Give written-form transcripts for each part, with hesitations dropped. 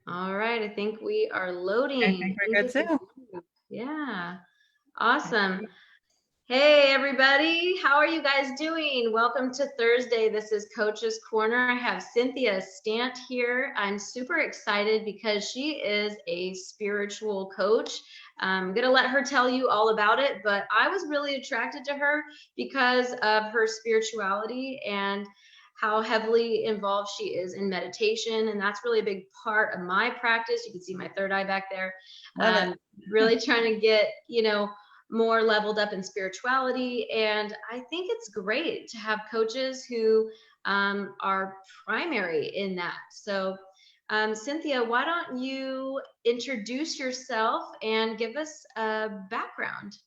All right, I think we are I loading. think I we're think good this is too. live. Yeah, awesome. Hey, everybody. How are you guys doing? Welcome to Thursday. This is Coach's Corner. I have Cynthia Stant here. I'm super excited because she is a spiritual coach. I'm going to let her tell you all about it, but I was really attracted to her because of her spirituality and how heavily involved she is in meditation. And that's really a big part of my practice. You can see my third eye back there. Love it. Really trying to get, more leveled up in spirituality. And I think it's great to have coaches who are primary in that. So, Cynthia, why don't you introduce yourself and give us a background?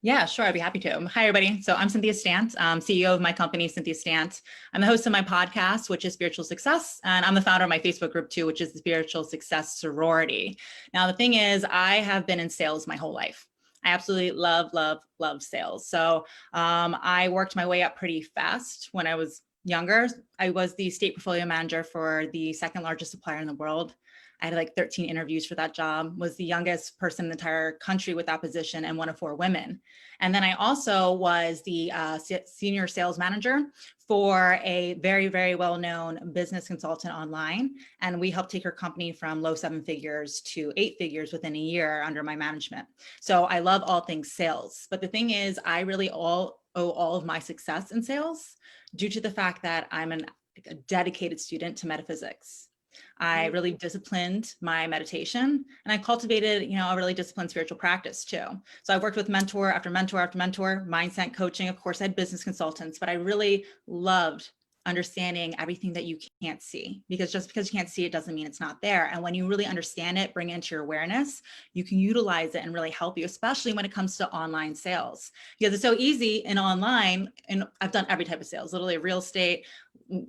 Yeah, sure. I'd be happy to. Hi, everybody. So I'm Cynthia Stites, CEO of my company, Cynthia Stites. I'm the host of my podcast, which is Spiritual Success. And I'm the founder of my Facebook group, too, which is the Spiritual Success Sorority. Now, the thing is, I have been in sales my whole life. I absolutely love, love, love sales. So I worked my way up pretty fast when I was younger. I was the state portfolio manager for the second largest supplier in the world. I had like 13 interviews for that job, was the youngest person in the entire country with that position, and one of four women. And then I also was the senior sales manager for a very, very well-known business consultant online. And we helped take her company from low seven figures to eight figures within a year under my management. So I love all things sales. But the thing is, I really owe all of my success in sales due to the fact that I'm a dedicated student to metaphysics. I really disciplined my meditation, and I cultivated, a really disciplined spiritual practice too. So I've worked with mentor after mentor after mentor, mindset coaching. Of course, I had business consultants, but I really loved understanding everything that you can't see, because just because you can't see it doesn't mean it's not there. And when you really understand it, bring it into your awareness, you can utilize it and really help you, especially when it comes to online sales, because it's so easy in online. And I've done every type of sales, literally real estate,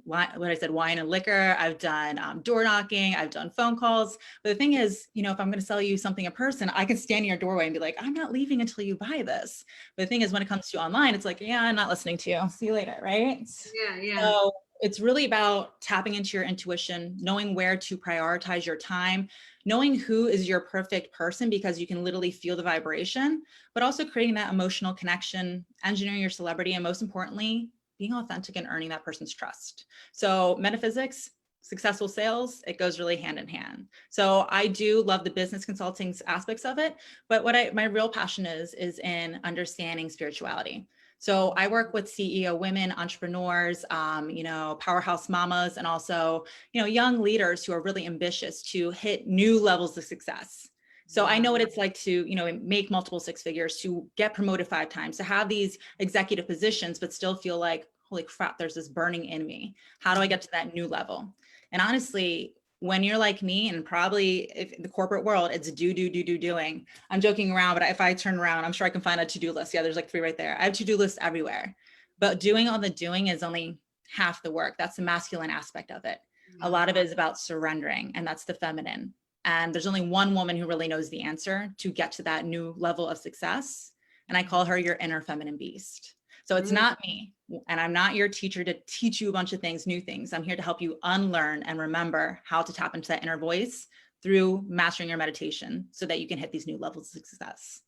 what I said, wine and liquor. I've done door knocking. I've done phone calls. But the thing is, if I'm going to sell you something in person, I can stand in your doorway and be like, I'm not leaving until you buy this. But the thing is, when it comes to online, it's like, yeah, I'm not listening to you. See you later, right? Yeah, yeah. So it's really about tapping into your intuition, knowing where to prioritize your time, knowing who is your perfect person, because you can literally feel the vibration, but also creating that emotional connection, engineering your celebrity, and most importantly, being authentic and earning that person's trust. So metaphysics, successful sales, it goes really hand in hand. So I do love the business consulting aspects of it, but my real passion is in understanding spirituality. So I work with CEO women, entrepreneurs, powerhouse mamas, and also, young leaders who are really ambitious to hit new levels of success. So I know what it's like to, make multiple six figures, to get promoted 5 times, to have these executive positions, but still feel like, holy crap, there's this burning in me. How do I get to that new level? And honestly, when you're like me, and probably if the corporate world, it's doing. I'm joking around, but if I turn around, I'm sure I can find a to-do list. Yeah, there's like 3 right there. I have to-do lists everywhere. But doing all the doing is only half the work. That's the masculine aspect of it. A lot of it is about surrendering, and that's the feminine. And there's only one woman who really knows the answer to get to that new level of success. And I call her your inner feminine beast. So it's not me, and I'm not your teacher to teach you a bunch of things, new things. I'm here to help you unlearn and remember how to tap into that inner voice through mastering your meditation so that you can hit these new levels of success.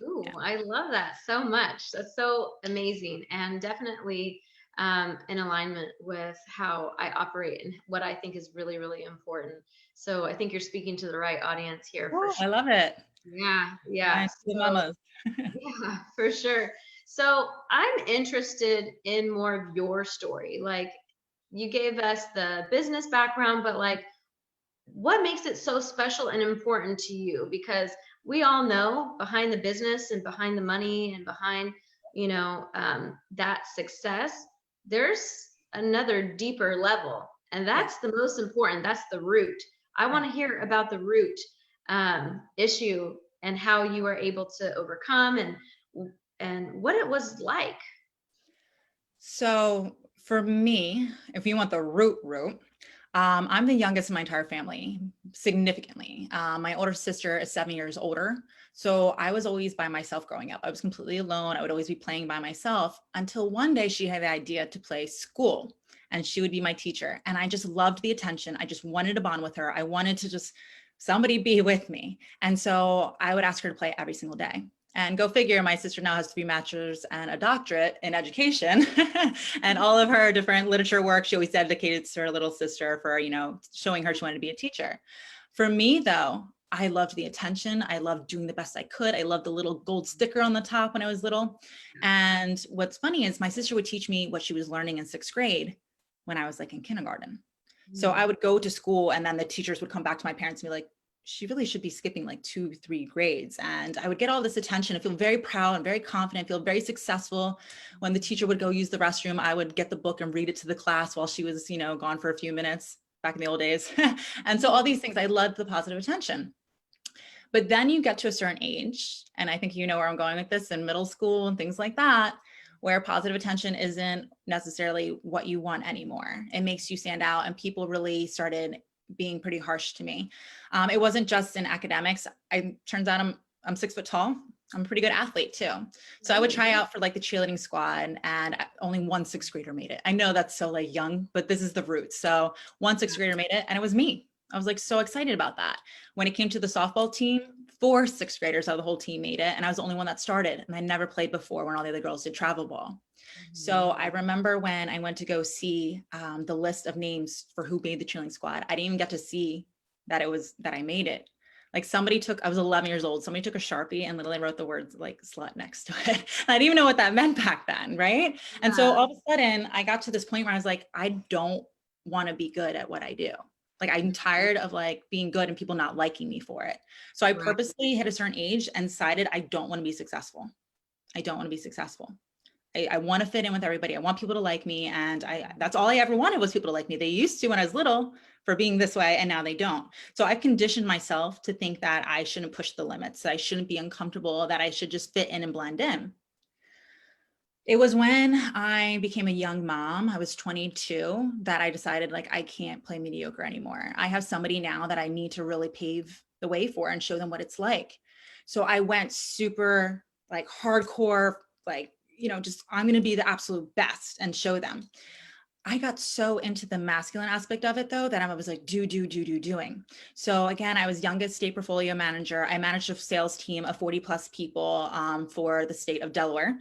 Ooh, Yeah. I love that so much. That's so amazing, and definitely in alignment with how I operate and what I think is really, really important. So I think you're speaking to the right audience here for Oh, I sure. love it. Yeah, yeah. Mine, the So mamas. yeah, for sure. So I'm interested in more of your story. Like you gave us the business background, but like what makes it so special and important to you? Because we all know behind the business and behind the money and behind, that success, there's another deeper level. And Yeah. that's the most important. That's the root. I Yeah. want to hear about the root issue and how you were able to overcome and what it was like. So for me, if you want the root, I'm the youngest in my entire family, significantly. My older sister is 7 years older. So I was always by myself growing up. I was completely alone. I would always be playing by myself until one day she had the idea to play school. and she would be my teacher. And I just loved the attention. I just wanted to bond with her. I wanted to just somebody be with me. And so I would ask her to play every single day. And go figure, my sister now has 3 masters and a doctorate in education. And all of her different literature work, she always dedicated to her little sister for, showing her she wanted to be a teacher. For me, though, I loved the attention. I loved doing the best I could. I loved the little gold sticker on the top when I was little. And what's funny is my sister would teach me what she was learning in 6th grade when I was like in kindergarten. So I would go to school and then the teachers would come back to my parents and be like, she really should be skipping like 2-3 grades. And I would get all this attention and feel very proud and very confident, feel very successful. When the teacher would go use the restroom, I would get the book and read it to the class while she was, gone for a few minutes back in the old days. And so all these things, I loved the positive attention. But then you get to a certain age, and I think you know where I'm going with this, in middle school and things like that, where positive attention isn't necessarily what you want anymore. It makes you stand out, and people really started being pretty harsh to me. It wasn't just in academics. Turns out I'm 6 foot tall. I'm a pretty good athlete too. So I would try out for like the cheerleading squad, and only 1 6th grader made it. I know that's so like young, but this is the roots. So 1 6th grader made it, and it was me. I was like so excited about that. When it came to the softball team, 4 6th graders out of the whole team made it. And I was the only one that started, and I never played before when all the other girls did travel ball. So I remember when I went to go see the list of names for who made the cheerleading squad, I didn't even get to see that I made it. Like I was 11 years old. Somebody took a Sharpie and literally wrote the words like slut next to it. I didn't even know what that meant back then. Right. Yeah. And so all of a sudden I got to this point where I was like, I don't want to be good at what I do. Like, I'm tired of like being good and people not liking me for it. So I purposely hit a certain age and decided I don't want to be successful. I don't want to be successful. I want to fit in with everybody. I want people to like me. And that's all I ever wanted was people to like me. They used to when I was little for being this way, and now they don't. So I've conditioned myself to think that I shouldn't push the limits, that I shouldn't be uncomfortable, that I should just fit in and blend in. It was when I became a young mom, I was 22, that I decided like, I can't play mediocre anymore. I have somebody now that I need to really pave the way for and show them what it's like. So I went super like hardcore, like, just I'm going to be the absolute best and show them. I got so into the masculine aspect of it though, that I was like, doing. So again, I was youngest state portfolio manager. I managed a sales team of 40 plus people for the state of Delaware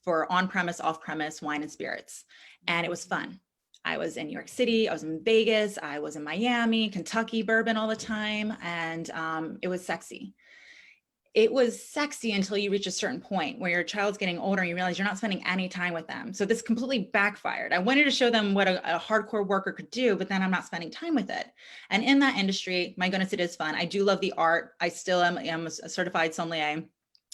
for on-premise, off-premise wine and spirits. And it was fun. I was in New York City, I was in Vegas, I was in Miami, Kentucky, bourbon all the time. And it was sexy. It was sexy until you reach a certain point where your child's getting older and you realize you're not spending any time with them. So this completely backfired. I wanted to show them what a hardcore worker could do, but then I'm not spending time with it. And in that industry, my goodness, it is fun. I do love the art. I still am a certified sommelier.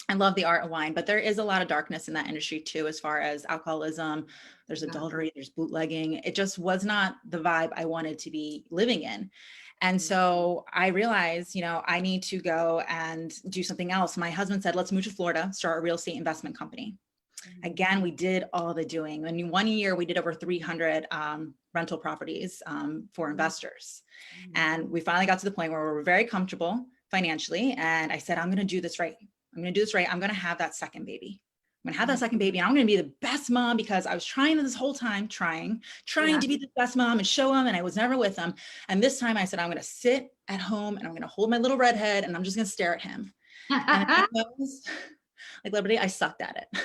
I love the art of wine, but there is a lot of darkness in that industry too, as far as alcoholism, there's adultery, there's bootlegging. It just was not the vibe I wanted to be living in. And so I realized, I need to go and do something else. My husband said, let's move to Florida, start a real estate investment company. Again, we did all the doing. And in 1 year, we did over 300 rental properties for investors. And we finally got to the point where we were very comfortable financially. And I said, I'm going to do this right. I'm going to do this right. I'm going to have that second baby. I'm gonna have that second baby and I'm gonna be the best mom, because I was trying this whole time, trying to be the best mom and show them, and I was never with them. And this time I said, I'm gonna sit at home and I'm gonna hold my little redhead and I'm just gonna stare at him. And I was, like, literally, I sucked at it.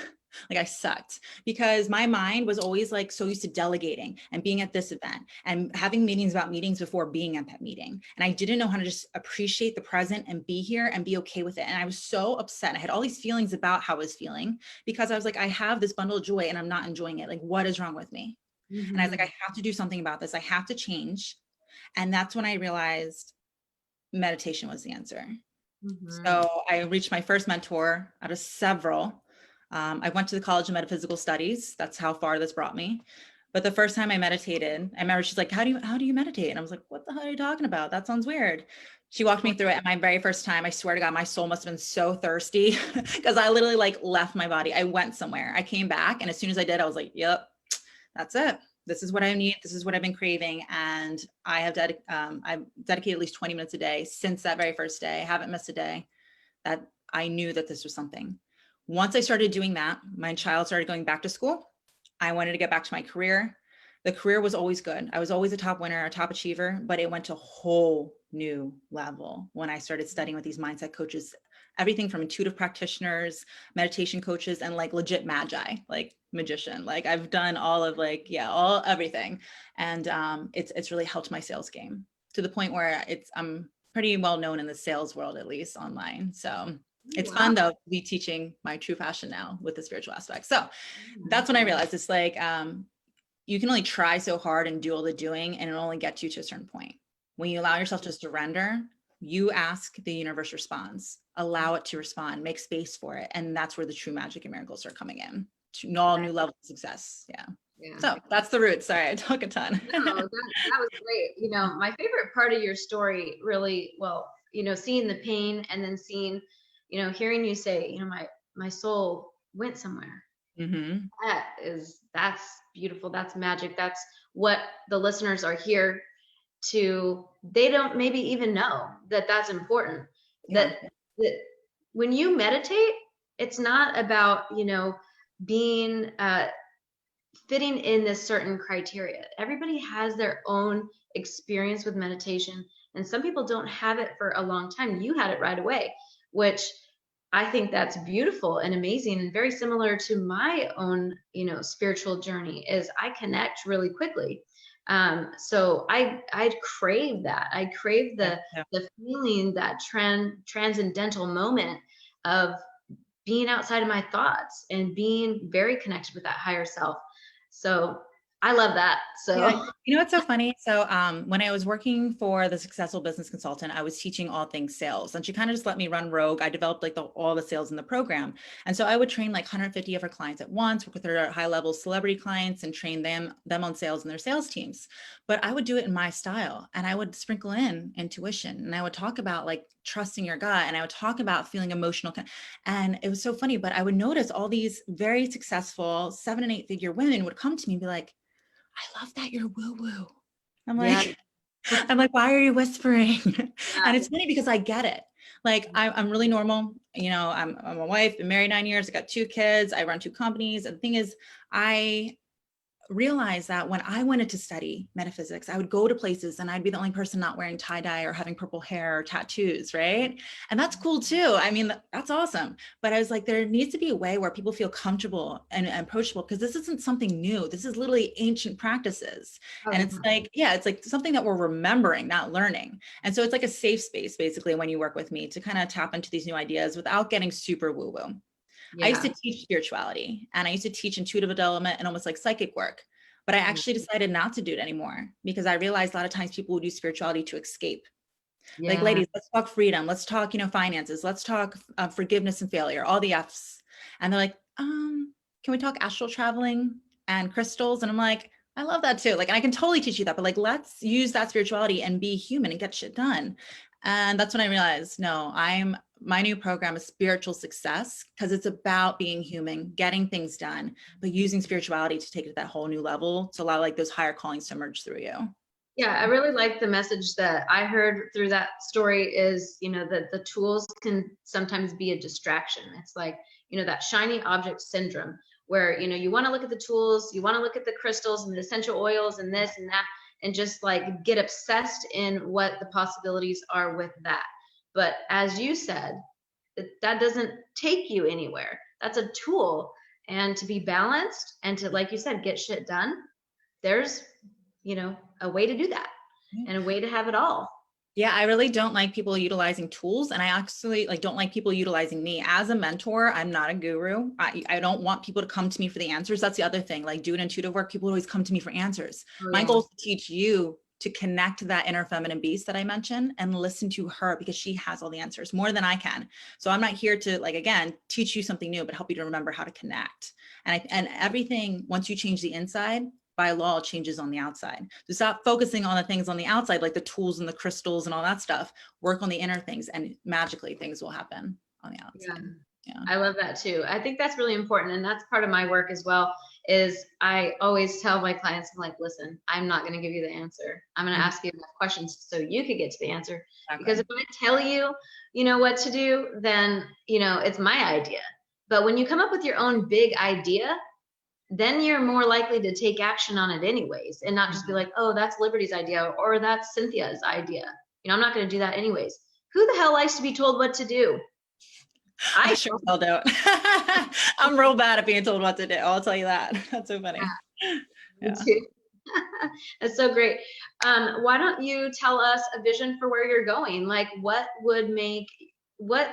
Like, I sucked, because my mind was always like so used to delegating and being at this event and having meetings about meetings before being at that meeting. And I didn't know how to just appreciate the present and be here and be okay with it. And I was so upset. I had all these feelings about how I was feeling, because I was like, I have this bundle of joy and I'm not enjoying it. Like, what is wrong with me? And I was like, I have to do something about this. I have to change. And that's when I realized meditation was the answer. So I reached my first mentor out of several. I went to the College of Metaphysical Studies. That's how far this brought me. But the first time I meditated, I remember she's like, how do you meditate? And I was like, what the hell are you talking about? That sounds weird. She walked me through it. And my very first time, I swear to God, my soul must have been so thirsty, because I literally like left my body. I went somewhere. I came back. And as soon as I did, I was like, yep, that's it. This is what I need. This is what I've been craving. And I've dedicated at least 20 minutes a day since that very first day. I haven't missed a day. That I knew that this was something. Once I started doing that, my child started going back to school. I wanted to get back to my career. The career was always good. I was always a top winner, a top achiever, but it went to a whole new level when I started studying with these mindset coaches, everything from intuitive practitioners, meditation coaches, and like legit magi, like magician. Like I've done all of like, yeah, all everything. And it's really helped my sales game to the point where I'm pretty well known in the sales world, at least online. So it's Wow. fun though to be teaching my true passion now with the spiritual aspect. So that's when I realized it's like, you can only try so hard and do all the doing, and it'll only get you to a certain point. When you allow yourself to surrender, you ask, the universe responds. Allow it to respond, make space for it. And that's where the true magic and miracles are coming in to all new levels of success. Yeah. So that's the root. Sorry, I talk a ton. No, that was great. You know, my favorite part of your story really, well, you know, seeing the pain and then seeing, you know, hearing you say, you know, my soul went somewhere. Mm-hmm. That's beautiful. That's magic. That's what the listeners are here to. They don't maybe even know that that's important. Yeah. That when you meditate, it's not about, you know, being fitting in this certain criteria. Everybody has their own experience with meditation, and some people don't have it for a long time. You had it right away, which I think that's beautiful and amazing, and very similar to my own, you know, spiritual journey. Is I connect really quickly. So I crave that. I crave the feeling, that transcendental moment of being outside of my thoughts and being very connected with that higher self. So I love that. So yeah. You know what's so funny? So when I was working for the Successful Business Consultant, I was teaching all things sales, and she kind of just let me run rogue. I developed like all the sales in the program. And so I would train like 150 of her clients at once, work with her high level celebrity clients and train them on sales and their sales teams. But I would do it in my style, and I would sprinkle in intuition, and I would talk about like trusting your gut, and I would talk about feeling emotional. And it was so funny, but I would notice all these very successful 7 and 8 figure women would come to me and be like, I love that you're woo woo. I'm like, I'm like, why are you whispering? And it's funny because I get it. Like I'm really normal. You know, I'm a wife, been married 9 years. I got 2 kids. I run 2 companies. And the thing is, I realized that when I wanted to study metaphysics, I would go to places and I'd be the only person not wearing tie-dye or having purple hair or tattoos, right? And that's cool too. I mean, that's awesome. But I was like, there needs to be a way where people feel comfortable and approachable, because this isn't something new. This is literally ancient practices. And it's like, yeah, it's like something that we're remembering, not learning. And so it's like a safe space, basically, when you work with me to kind of tap into these new ideas without getting super woo-woo. I used to teach spirituality, and I used to teach intuitive development and almost like psychic work, but I actually decided not to do it anymore because I realized a lot of times people would use spirituality to escape. Like, ladies, let's talk freedom. Let's talk, you know, finances. Let's talk forgiveness and failure, all the F's. And they're like, can we talk astral traveling and crystals? And I'm like, I love that too. Like, and I can totally teach you that, but like, let's use that spirituality and be human and get shit done. And that's when I realized, no, my new program is Spiritual Success, because it's about being human, getting things done, but using spirituality to take it to that whole new level to allow like those higher callings to emerge through you. Yeah, I really like the message that I heard through that story is, you know, that the tools can sometimes be a distraction. It's like, you know, that shiny object syndrome where, you know, you want to look at the tools, you want to look at the crystals and the essential oils and this and that, and just like get obsessed in what the possibilities are with that. But as you said, that doesn't take you anywhere. That's a tool. And to be balanced and to, like you said, get shit done, there's, you know, a way to do that and a way to have it all. Yeah, I really don't like people utilizing tools, and I actually like don't like people utilizing me as a mentor. I'm not a guru. I don't want people to come to me for the answers. That's the other thing. Like doing intuitive work, people always come to me for answers. My goal is to teach you to connect to that inner feminine beast that I mentioned and listen to her, because she has all the answers more than I can. So I'm not here to, like, again, teach you something new, but help you to remember how to connect. And everything, once you change the inside, by law, changes on the outside. So stop focusing on the things on the outside, like the tools and the crystals and all that stuff. Work on the inner things, and magically things will happen on the outside. Yeah. I love that too. I think that's really important. And that's part of my work as well, is I always tell my clients, I'm like, listen, I'm not going to give you the answer. I'm going to ask you enough questions so you could get to the answer. Because if I tell you, you know, what to do, then, you know, it's my idea. But when you come up with your own big idea, then you're more likely to take action on it anyways, and not just be like, oh, that's Liberty's idea, or that's Cynthia's idea. I'm not going to do that anyways. Who the hell likes to be told what to do? I sure as hell don't. I'm real bad at being told what to do. I'll tell you that. That's so funny. Me too. That's so great. Why don't you tell us a vision for where you're going? Like, what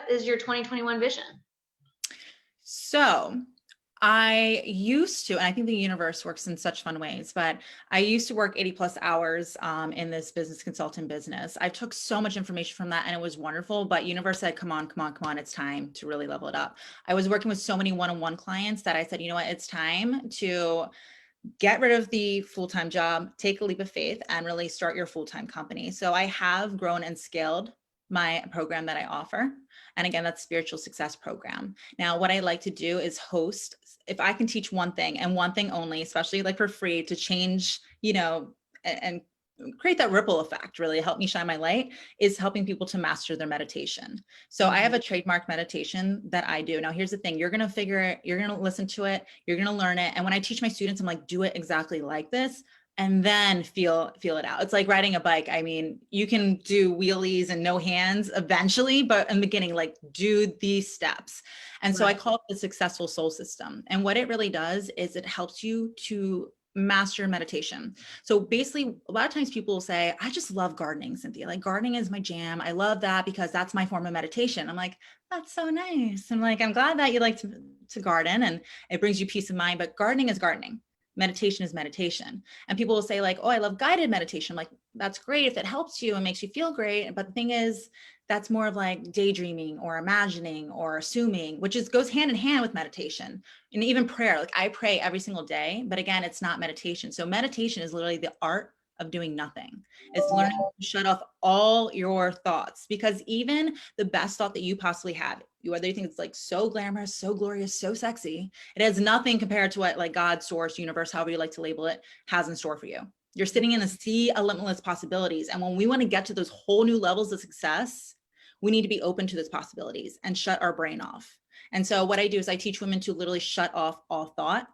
is your 2021 vision? So I used to, and I think the universe works in such fun ways, but I used to work 80 plus hours in this business consultant business. I took so much information from that and it was wonderful, but universe said, come on, it's time to really level it up. I was working with so many one-on-one clients that I said, you know what, it's time to get rid of the full-time job, take a leap of faith, and really start your full-time company. So I have grown and scaled my program that I offer. And again, that's Spiritual Success Program. Now, what I like to do is host, if I can teach one thing and one thing only, especially like for free to change, and create that ripple effect, really help me shine my light, is helping people to master their meditation. So I have a trademark meditation that I do. Now, here's the thing, you're going to listen to it, you're going to learn it. And when I teach my students, I'm like, do it exactly like this, and then feel it out. It's like riding a bike. I mean, you can do wheelies and no hands eventually, but in the beginning, like do these steps. And so I call it the successful soul system. And what it really does is it helps you to master meditation. So basically, a lot of times people will say, I just love gardening, Cynthia. Like gardening is my jam. I love that because that's my form of meditation. I'm like, that's so nice. I'm like, I'm glad that you like to garden and it brings you peace of mind, but gardening is gardening. Meditation is meditation. And people will say like, oh, I love guided meditation. I'm like, that's great if it helps you and makes you feel great. But the thing is, that's more of like daydreaming or imagining or assuming, which goes hand in hand with meditation and even prayer. Like I pray every single day, but again, it's not meditation. So meditation is literally the art of doing nothing. It's learning to shut off all your thoughts, because even the best thought that you possibly have, whether you think it's like so glamorous, so glorious, so sexy, it has nothing compared to what like God, source, universe, however you like to label it, has in store for you. You're sitting in a sea of limitless possibilities. And when we want to get to those whole new levels of success, we need to be open to those possibilities and shut our brain off. And so what I do is I teach women to literally shut off all thought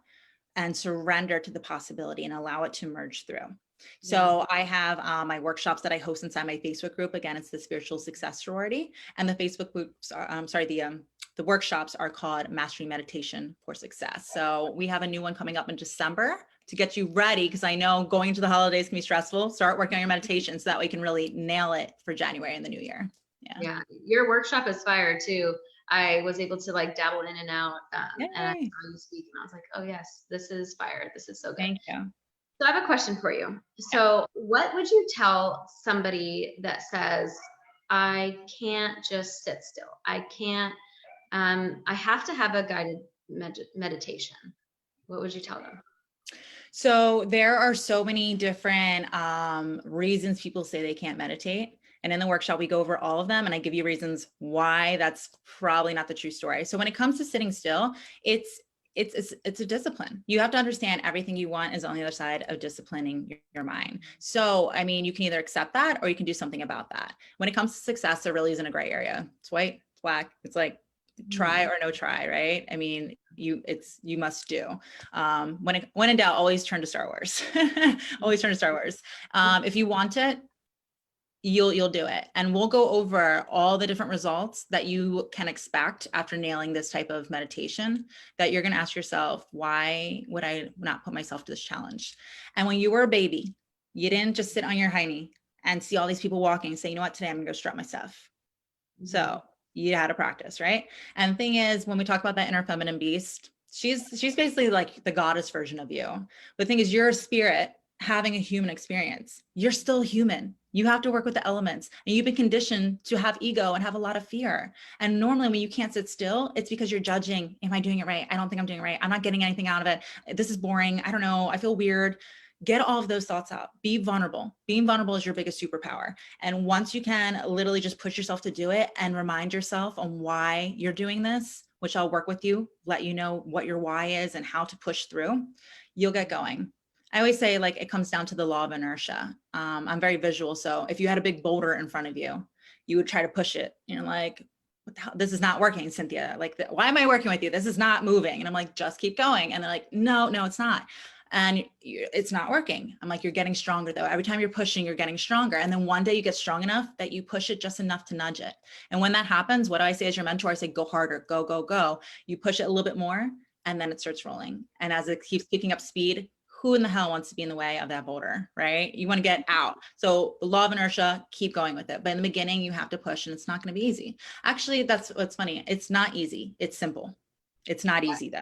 and surrender to the possibility and allow it to merge through. So I have my workshops that I host inside my Facebook group. Again, it's the Spiritual Success Sorority, and the Facebook groups are, the workshops are called Mastery Meditation for Success. So we have a new one coming up in December to get you ready, because I know going into the holidays can be stressful. Start working on your meditation so that way you can really nail it for January and the new year. Yeah. Your workshop is fire too. I was able to like dabble in and out, and I saw you speak, and I was like, oh yes, this is fire. This is so good. Thank you. So I have a question for you. So what would you tell somebody that says, I can't just sit still. I can't, I have to have a guided meditation. What would you tell them? So there are so many different reasons people say they can't meditate. And in the workshop, we go over all of them and I give you reasons why that's probably not the true story. So when it comes to sitting still, it's a discipline. You have to understand everything you want is on the other side of disciplining your mind. So, I mean, you can either accept that or you can do something about that. When it comes to success, there really isn't a gray area. It's white, it's black. It's like try or no try, right? I mean, you must do. When in doubt, always turn to Star Wars. Always turn to Star Wars. If you want it, you'll do it. And we'll go over all the different results that you can expect after nailing this type of meditation, that you're going to ask yourself, why would I not put myself to this challenge? And when you were a baby, you didn't just sit on your hiney and see all these people walking and say, you know what, today I'm going to go strut my stuff. So you had to practice, right? And the thing is, when we talk about that inner feminine beast, she's basically like the goddess version of you. But the thing is, you're a spirit having a human experience. You're still human. You have to work with the elements, and you've been conditioned to have ego and have a lot of fear. And normally when you can't sit still, it's because you're judging. Am I doing it right? I don't think I'm doing it right. I'm not getting anything out of it. This is boring. I don't know. I feel weird. Get all of those thoughts out. Be vulnerable. Being vulnerable is your biggest superpower. And once you can literally just push yourself to do it and remind yourself on why you're doing this, which I'll work with you, let you know what your why is and how to push through, you'll get going. I always say, like, it comes down to the law of inertia. I'm very visual. So if you had a big boulder in front of you, you would try to push it, like this is not working, Cynthia. Like, why am I working with you? This is not moving. And I'm like, just keep going. And they're like, no, it's not. And it's not working. I'm like, you're getting stronger though. Every time you're pushing, you're getting stronger. And then one day you get strong enough that you push it just enough to nudge it. And when that happens, what do I say as your mentor? I say, go harder, go, go, go. You push it a little bit more and then it starts rolling. And as it keeps picking up speed, who in the hell wants to be in the way of that boulder, right? You want to get out. So the law of inertia, keep going with it. But in the beginning, you have to push and it's not going to be easy. Actually, that's what's funny. It's not easy. It's simple. It's not easy though.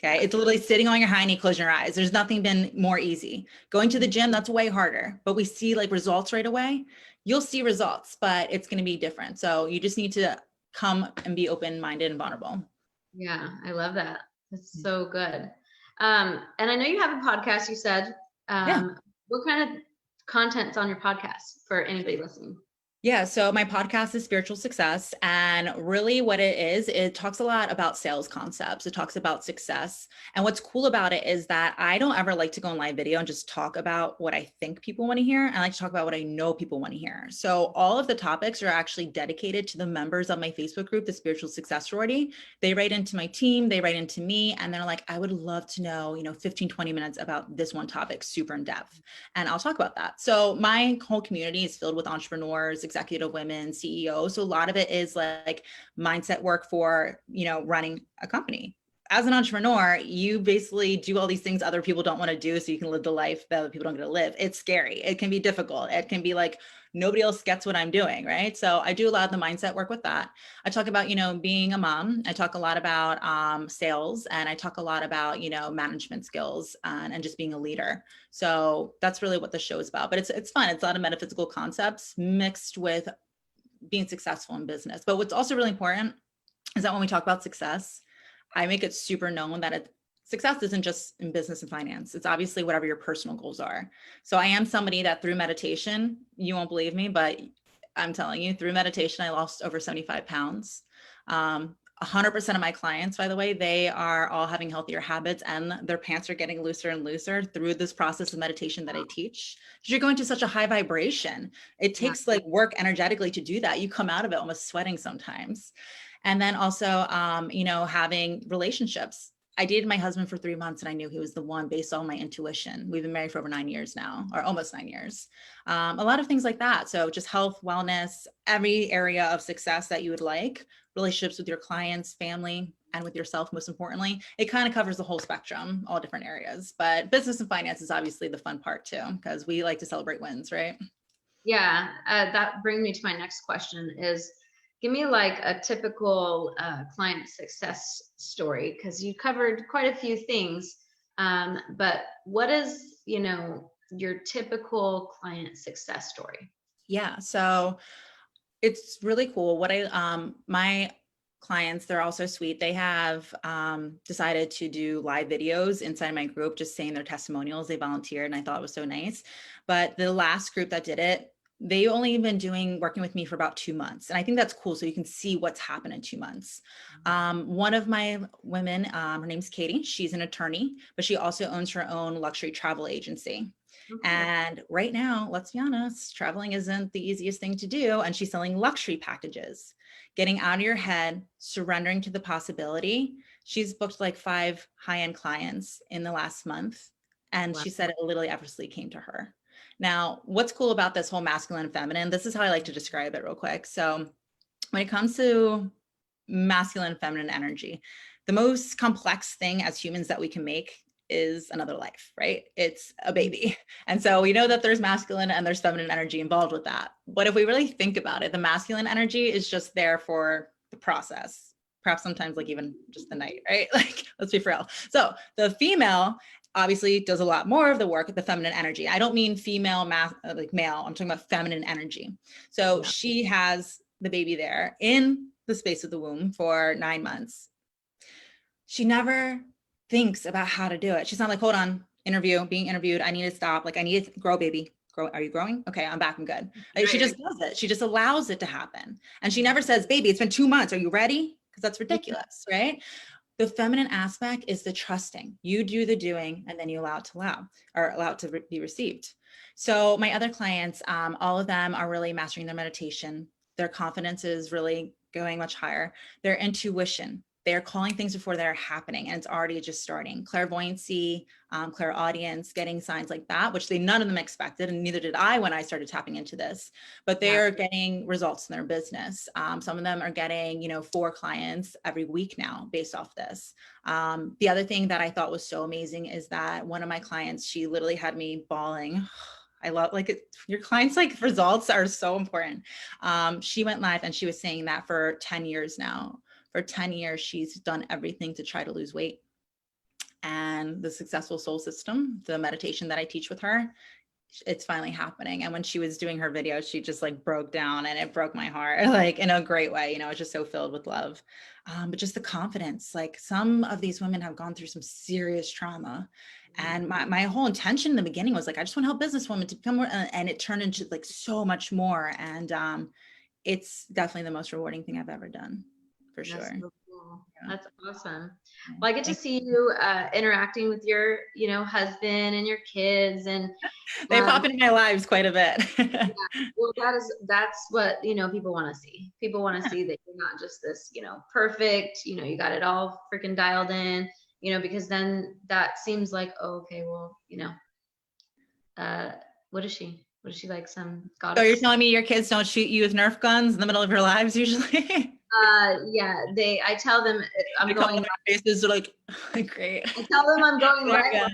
Okay. It's literally sitting on your hind knee, closing your eyes. There's nothing been more easy. Going to the gym, that's way harder, but we see like results right away. You'll see results, but it's going to be different. So you just need to come and be open-minded and vulnerable. Yeah, I love that. That's so good. And I know you have a podcast, you said. Yeah. What kind of content's on your podcast for anybody listening? Yeah, so my podcast is Spiritual Success. And really what it is, it talks a lot about sales concepts. It talks about success. And what's cool about it is that I don't ever like to go on live video and just talk about what I think people want to hear. I like to talk about what I know people want to hear. So all of the topics are actually dedicated to the members of my Facebook group, the Spiritual Success Sorority. They write into my team, they write into me, and they're like, I would love to know, 15, 20 minutes about this one topic, super in depth. And I'll talk about that. So my whole community is filled with entrepreneurs, executive women, CEOs. So a lot of it is like mindset work for, running a company. As an entrepreneur, you basically do all these things other people don't want to do so you can live the life that other people don't get to live. It's scary. It can be difficult. It can be like, nobody else gets what I'm doing, right? So I do a lot of the mindset work with that. I talk about, being a mom. I talk a lot about sales, and I talk a lot about, management skills and just being a leader. So that's really what the show is about. But it's fun. It's a lot of metaphysical concepts mixed with being successful in business. But what's also really important is that when we talk about success, I make it super known that success isn't just in business and finance. It's obviously whatever your personal goals are. So I am somebody that through meditation, you won't believe me, but I'm telling you, through meditation, I lost over 75 pounds. 100% of my clients, by the way, they are all having healthier habits and their pants are getting looser and looser through this process of meditation that I teach. You're going to such a high vibration. It takes like work energetically to do that. You come out of it almost sweating sometimes. And then also, having relationships. I dated my husband for 3 months and I knew he was the one based on my intuition. We've been married for over 9 years now, or almost 9 years. A lot of things like that. So just health, wellness, every area of success that you would like, relationships with your clients, family, and with yourself, most importantly. It kind of covers the whole spectrum, all different areas. But business and finance is obviously the fun part too, because we like to celebrate wins, right? Yeah, that brings me to my next question is, give me like a typical client success story, because you covered quite a few things. But what is, your typical client success story? Yeah, so it's really cool. My clients, they're also sweet. They have decided to do live videos inside my group, just saying their testimonials. They volunteered and I thought it was so nice. But the last group that did it, they only been working with me for about 2 months. And I think that's cool. So you can see what's happened in 2 months. One of my women, her name's Katie. She's an attorney, but she also owns her own luxury travel agency. Okay. And right now, let's be honest, traveling isn't the easiest thing to do. And she's selling luxury packages, getting out of your head, surrendering to the possibility. She's booked like 5 high-end clients in the last month. And she said it literally effortlessly came to her. Now, what's cool about this whole masculine and feminine, this is how I like to describe it real quick. So when it comes to masculine and feminine energy, the most complex thing as humans that we can make is another life, right? It's a baby. And so we know that there's masculine and there's feminine energy involved with that. But if we really think about it, the masculine energy is just there for the process, perhaps sometimes like even just the night, right? Like, let's be for real. So the female obviously does a lot more of the work with the feminine energy. I don't mean female, like male, I'm talking about feminine energy. So she has the baby there in the space of the womb for 9 months. She never thinks about how to do it. She's not like, hold on, being interviewed. I need to stop. Like, I need to grow, baby. Grow. Are you growing? Okay, I'm back. I'm good. Like, she just does it. She just allows it to happen. And she never says, baby, it's been 2 months. Are you ready? Because that's ridiculous, right? The feminine aspect is the trusting. You do the doing, and then you allow it to be received. So my other clients, all of them are really mastering their meditation. Their confidence is really going much higher. Their intuition, they're calling things before they're happening, and it's already just starting. Clairvoyancy, clairaudience, getting signs like that, which none of them expected, and neither did I when I started tapping into this. But they are getting results in their business. Some of them are getting, 4 clients every week now based off this. The other thing that I thought was so amazing is that one of my clients, she literally had me bawling. I love, your clients, results are so important. She went live and she was saying that for 10 years now. For 10 years, she's done everything to try to lose weight. And the Successful Soul System, the meditation that I teach with her, it's finally happening. And when she was doing her video, she just broke down, and it broke my heart, in a great way. It's just so filled with love. But just the confidence, some of these women have gone through some serious trauma. And my whole intention in the beginning was I just want to help businesswomen to become more, and it turned into so much more. And it's definitely the most rewarding thing I've ever done, for sure. So cool. Yeah. That's awesome. Well, I get to see you interacting with your, husband and your kids, and they pop into my lives quite a bit. Yeah. Well, that's what, people want to see. People want to see that you're not just this, perfect, you got it all freaking dialed in, because then that seems like, oh, okay, well, what is she? What is she, like some goddess? So you're telling me your kids don't shoot you with Nerf guns in the middle of your lives usually? Yeah, I tell them I'm going live. Faces are great. I tell them I'm going live,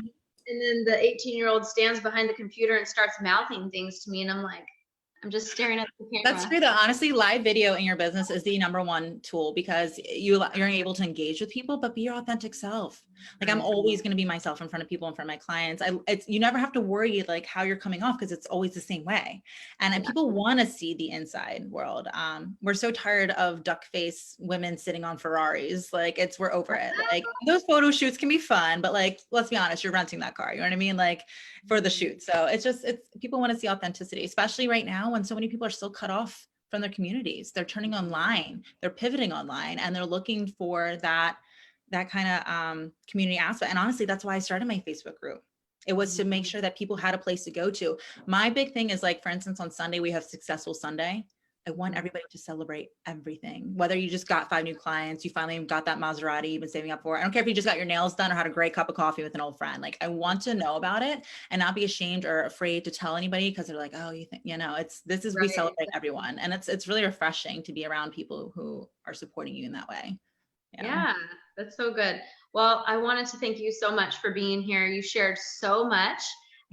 and then the 18-year-old stands behind the computer and starts mouthing things to me, and I'm like, I'm just staring at the camera. That's true though. Honestly, live video in your business is the #1 tool, because you're able to engage with people, but be your authentic self. I'm always going to be myself in front of people, in front of my clients. You never have to worry how you're coming off, because it's always the same way. And people want to see the inside world. We're so tired of duck face women sitting on Ferraris. We're over it. Those photo shoots can be fun, but let's be honest, you're renting that car. You know what I mean? For the shoot. So it's people want to see authenticity, especially right now when so many people are still cut off from their communities. They're turning online, they're pivoting online, and they're looking for that kind of community aspect. And honestly, that's why I started my Facebook group. It was to make sure that people had a place to go to. My big thing is for instance, on Sunday, we have Successful Sunday. I want everybody to celebrate everything. Whether you just got 5 new clients, you finally got that Maserati you've been saving up for. I don't care if you just got your nails done or had a great cup of coffee with an old friend. I want to know about it and not be ashamed or afraid to tell anybody, because they're like, oh, you think, we celebrate everyone. And it's really refreshing to be around people who are supporting you in that way. Yeah, that's so good. Well, I wanted to thank you so much for being here. You shared so much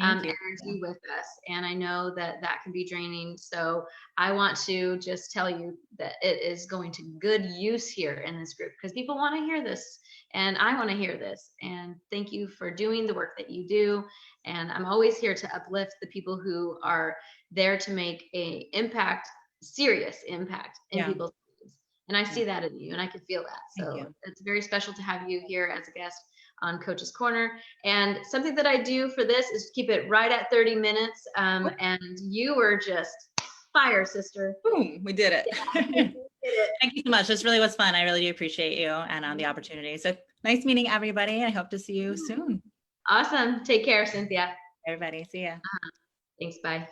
energy with us, and I know that can be draining. So I want to just tell you that it is going to good use here in this group, because people want to hear this, and I want to hear this. And thank you for doing the work that you do. And I'm always here to uplift the people who are there to make a serious impact in people's lives. And I see that in you, and I can feel that. So it's very special to have you here as a guest on Coach's Corner. And something that I do for this is keep it right at 30 minutes. And you were just fire, sister. Boom, we did it. Yeah, we did it. Thank you so much. This really was fun. I really do appreciate you and the opportunity. So nice meeting everybody. I hope to see you soon. Awesome. Take care, Cynthia. Everybody, see ya. Thanks, bye.